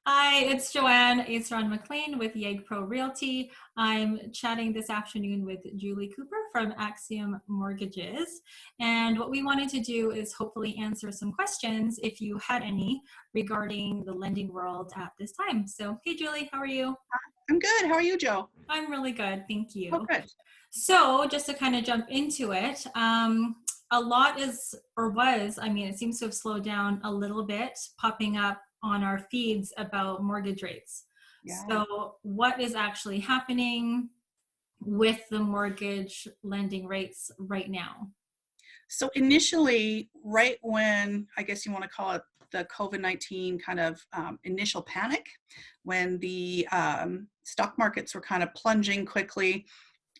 Hi, it's Joanne Aceron-McLean with Yeg Pro Realty. I'm chatting this afternoon with Julie Cooper from Axiom Mortgages. And what we wanted to do is hopefully answer some questions, if you had any, regarding the lending world at this time. So, hey, Julie, how are you? I'm good. How are you, Joe? I'm really good, thank Oh, you. good. So, just to kind of jump into it, a lot is, or was, I mean, it seems to have slowed down a little bit, popping up on our feeds about mortgage rates. Yeah. So, what is actually happening with the mortgage lending rates right now? So initially, right when I guess you want to call it the COVID-19 kind of initial panic, when the stock markets were kind of plunging quickly,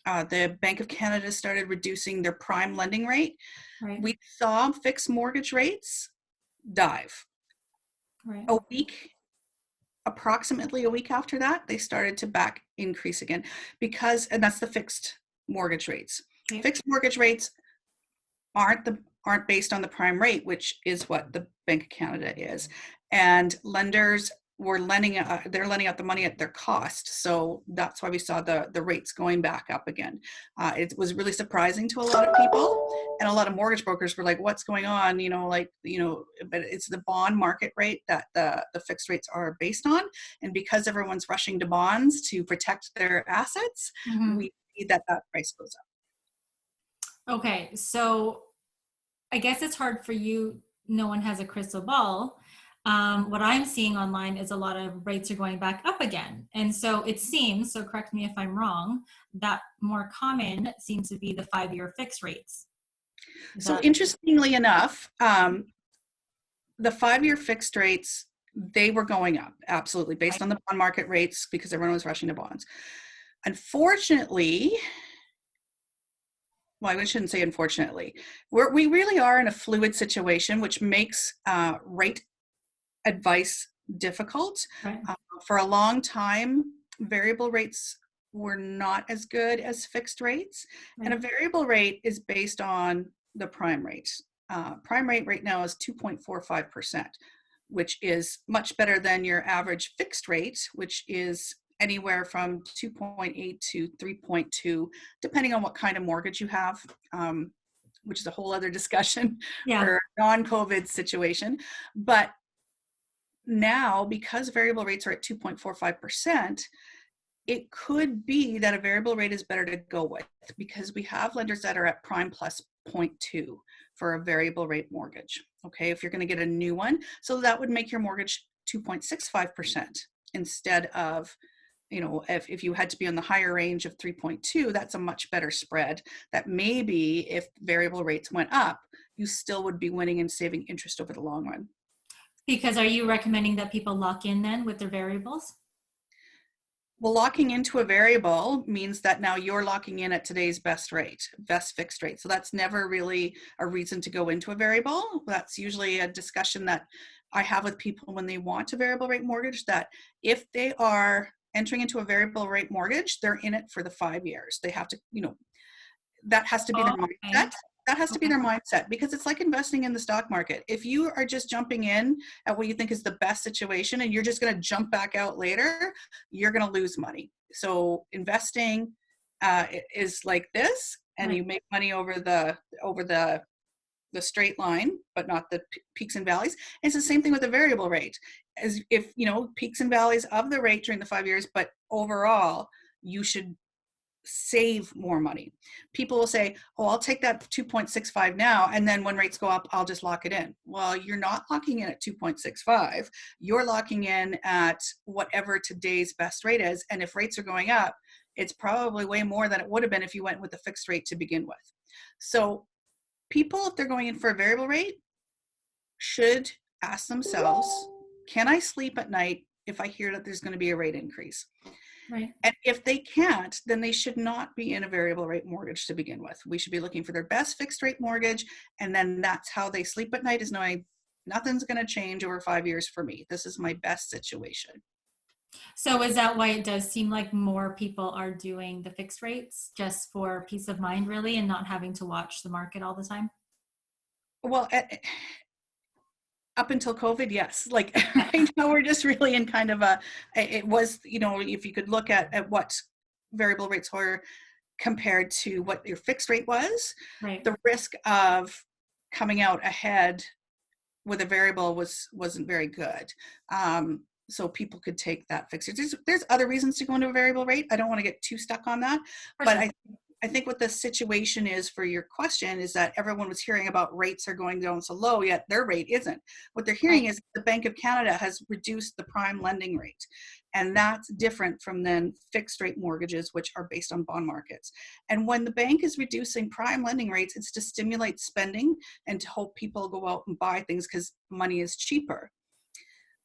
the Bank of Canada started reducing their prime lending rate. Right, We saw fixed mortgage rates dive. right, A week, approximately a week after that, they started to back increase again and that's the fixed mortgage rates. okay. Fixed mortgage rates aren't based on the prime rate, which is what the Bank of Canada is. And lenders were they're lending out the money at their cost. So that's why we saw the rates going back up again. It was really surprising to a lot of people, and a lot of mortgage brokers were like, what's going on? But it's the bond market rate that the fixed rates are based on. And because everyone's rushing to bonds to protect their assets, Mhm. we see that price goes up. Okay, so I guess it's hard for you. No one has a crystal ball. What I'm seeing online is a lot of rates are going back up again. And so it seems, so correct me if I'm wrong, that more common seems to be the 5-year fixed rates. Is So that interestingly enough, the 5-year fixed rates, they were going up, absolutely, right? based on the bond market rates because everyone was rushing to bonds. Unfortunately, well, I shouldn't say unfortunately, we really are in a fluid situation, which makes rate advice difficult. Right. Uh, for a long time, variable rates were not as good as fixed rates. And a Right. variable rate is based on the prime rate. Prime rate right now is 2.45%, which is much better than your average fixed rate, which is anywhere from 2.8 to 3.2, depending on what kind of mortgage you have, which is a whole other discussion Yeah. for a non-COVID situation. But now, because variable rates are at 2.45%, it could be that a variable rate is better to go with because we have lenders that are at prime plus zero point 0.2 for a variable rate mortgage. Okay, if you're going to get a new one, so that would make your mortgage 2.65% instead of, if you had to be on the higher range of 3.2, that's a much better spread. That maybe if variable rates went up, you still would be winning and saving interest over the long run. Because are you recommending that people lock in then with their variables? Well, locking into a variable means that now you're locking in at today's best fixed rate. So that's never really a reason to go into a variable. That's usually a discussion that I have with people when they want a variable rate mortgage, that if they are entering into a variable rate mortgage, they're in it for the 5 years. They have to, that has to be their Oh, okay. mindset. That has to be Okay. their mindset because it's like investing in the stock market. If you are just jumping in at what you think is the best situation and you're just going to jump back out later, you're going to lose money. So investing is like this, and Right. you make money over the straight line, but not the peaks and valleys. It's the same thing with the variable rate. As if peaks and valleys of the rate during the 5 years, but overall, you should save more money. People will say, oh, I'll take that 2.65 now, and then when rates go up, I'll just lock it in. Well, you're not locking in at 2.65. You're locking in at whatever today's best rate is. And if rates are going up, it's probably way more than it would have been if you went with a fixed rate to begin with. So people, if they're going in for a variable rate, should ask themselves, can I sleep at night if I hear that there's going to be a rate increase? Right. And if they can't, then they should not be in a variable rate mortgage to begin with. We should be looking for their best fixed rate mortgage. And then that's how they sleep at night, is knowing nothing's going to change over 5 years for me. This is my best situation. So is that why it does seem like more people are doing the fixed rates just for peace of mind, really, and not having to watch the market all the time? Well, Up until COVID, yes. Like right now, we're just really in kind of a, it was, if you could look at what variable rates were compared to what your fixed rate was, Right. the risk of coming out ahead with a variable wasn't very good. So people could take that fixed. There's other reasons to go into a variable rate. I don't want to get too stuck on that, For but sure. I think what the situation is for your question is that everyone was hearing about rates are going down so low, yet their rate isn't. What they're Right. hearing is the Bank of Canada has reduced the prime lending rate. And that's different from then fixed rate mortgages, which are based on bond markets. And when the bank is reducing prime lending rates, it's to stimulate spending and to hope people go out and buy things because money is cheaper.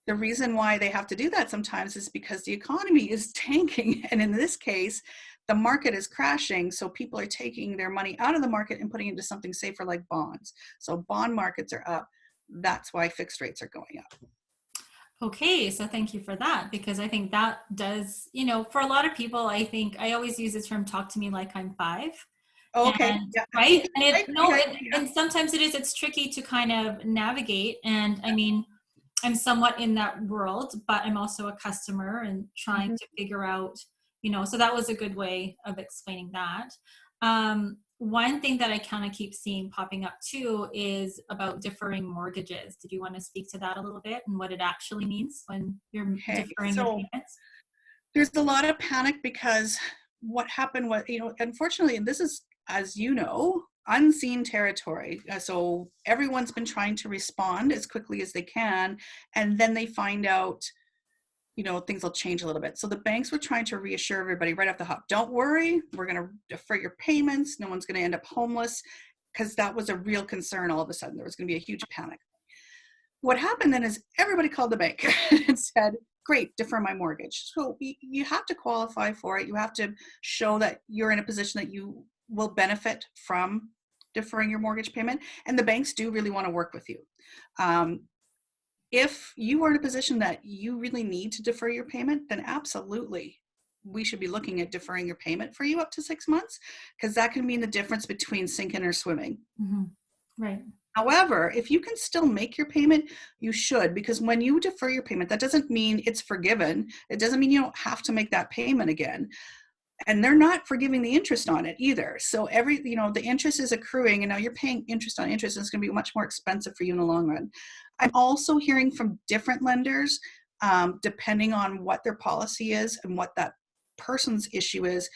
The reason why they have to do that sometimes is because the economy is tanking. And in this case, the market is crashing. So people are taking their money out of the market and putting it into something safer like bonds. So bond markets are up. That's why fixed rates are going up. Okay, so thank you for that, because I think that does, for a lot of people, I think I always use the term "talk to me like I'm five." Okay. And Yeah. right, and Right. Yeah. and sometimes it's tricky to kind of navigate. And I mean, I'm somewhat in that world, but I'm also a customer and trying Mhm. to figure out, so that was a good way of explaining that. One thing that I kind of keep seeing popping up too is about deferring mortgages. Did you want to speak to that a little bit and what it actually means when you're Okay. deferring your So payments? there's a lot of panic because what happened was, unfortunately, and this is, as you know, unseen territory. So everyone's been trying to respond as quickly as they can, and then they find out, things will change a little bit. So the banks were trying to reassure everybody right off the hop, don't worry, we're going to defer your payments. No one's going to end up homeless, because that was a real concern. All of a sudden, there was going to be a huge panic. What happened then is everybody called the bank and said, great, defer my mortgage. So you have to qualify for it. You have to show that you're in a position that you will benefit from deferring your mortgage payment. And the banks do really want to work with you. If you are in a position that you really need to defer your payment, then absolutely, we should be looking at deferring your payment for you up to 6 months, because that can mean the difference between sinking or swimming. Mm-hmm. Right. However, if you can still make your payment, you should, because when you defer your payment, that doesn't mean it's forgiven. It doesn't mean you don't have to make that payment again. And they're not forgiving the interest on it either. So the interest is accruing, and now you're paying interest on interest, and it's going to be much more expensive for you in the long run. I'm also hearing from different lenders, depending on what their policy is and what that person's issue is.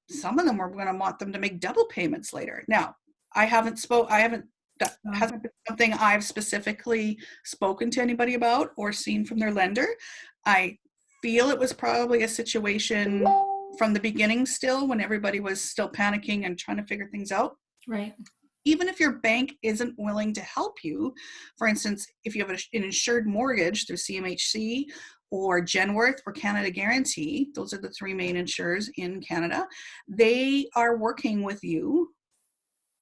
Some of them are going to want them to make double payments later. Now, that hasn't been something I've specifically spoken to anybody about or seen from their lender. I feel it was probably a situation from the beginning still, when everybody was still panicking and trying to figure things out. Right. Even if your bank isn't willing to help you, for instance, if you have an insured mortgage through CMHC or Genworth or Canada Guarantee, those are the three main insurers in Canada, they are working with you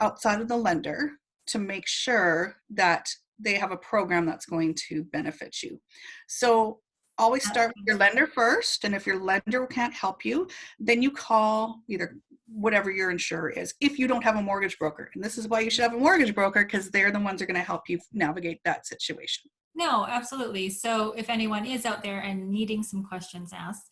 outside of the lender to make sure that they have a program that's going to benefit you. So always start with your lender first, and if your lender can't help you, then you call either whatever your insurer is, if you don't have a mortgage broker. And this is why you should have a mortgage broker, because they're the ones that are going to help you navigate that situation. No, absolutely. So if anyone is out there and needing some questions asked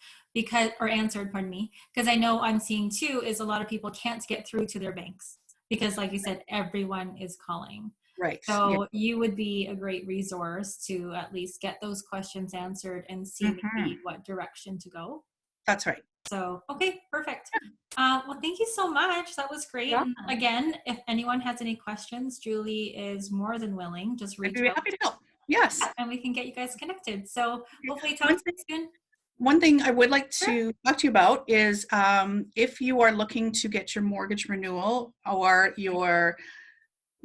or answered, pardon me, because I know I'm seeing too is a lot of people can't get through to their banks because, like you said, everyone is calling. Right. Yeah. So you would be a great resource to at least get those questions answered and see maybe what direction to go. That's right. So, okay, perfect. Well, thank you so much. That was great. Yeah. And again, if anyone has any questions, Julie is more than willing. Just I'd reach be out happy to help. Yes. and we can get you guys connected. So hopefully talk One to you soon. One thing I would like to talk to you about is if you are looking to get your mortgage renewal or your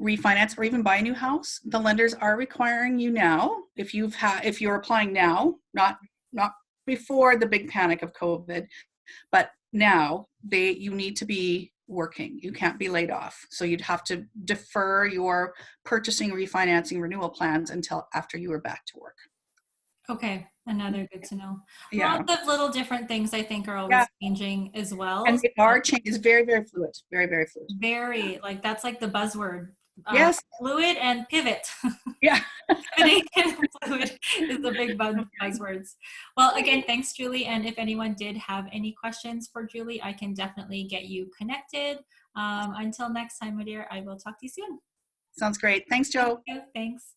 refinance or even buy a new house, the lenders are requiring you now, if you're applying now, not before the big panic of COVID, but now you need to be working. You can't be laid off. So you'd have to defer your purchasing, refinancing, renewal plans until after you are back to work. Okay, another good to know. Yeah. Lots of little different things I think are always Yeah. changing as well. And they are changing. It's very, very fluid. Very, very fluid. Very, like that's like the buzzword. Yes. Fluid and pivot. Yeah. Pivoting and fluid is the big buzzwords. Well, again, thanks, Julie. And if anyone did have any questions for Julie, I can definitely get you connected. Until next time, my dear, I will talk to you soon. Sounds great. Thanks, Joe. Thanks.